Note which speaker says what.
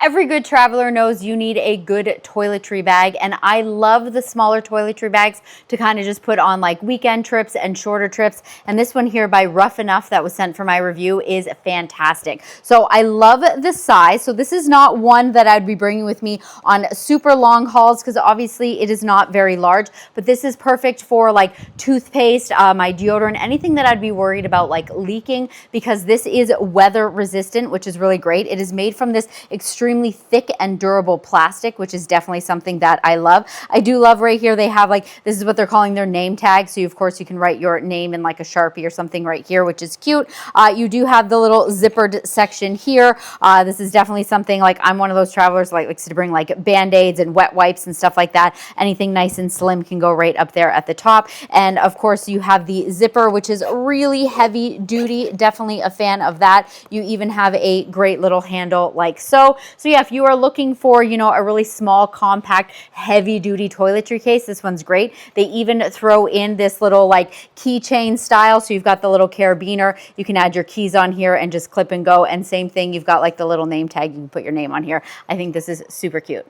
Speaker 1: Every good traveler knows you need a good toiletry bag, and I love the smaller toiletry bags to kind of just put on like weekend trips and shorter trips. And this one here by Rough Enough that was sent for my review is fantastic. So I love the size. So this is not one that I'd be bringing with me on super long hauls because obviously it is not very large, but this is perfect for like toothpaste, my deodorant, anything that I'd be worried about like leaking, because this is weather resistant, which is really great. It is made from this extremely thick and durable plastic, which is definitely something that I love. I do love right here, they have like, this is what they're calling their name tag. So of course you can write your name in like a Sharpie or something right here, which is cute. You do have the little zippered section here. This is definitely something like, I'm one of those travelers like likes to bring like Band-Aids and wet wipes and stuff like that. Anything nice and slim can go right up there at the top. And of course you have the zipper, which is really heavy duty. Definitely a fan of that. You even have a great little handle like so. So yeah, if you are looking for, you know, a really small, compact, heavy duty toiletry case, this one's great. They even throw in this little like keychain style. So you've got the little carabiner. You can add your keys on here and just clip and go. And same thing, you've got like the little name tag. You can put your name on here. I think this is super cute.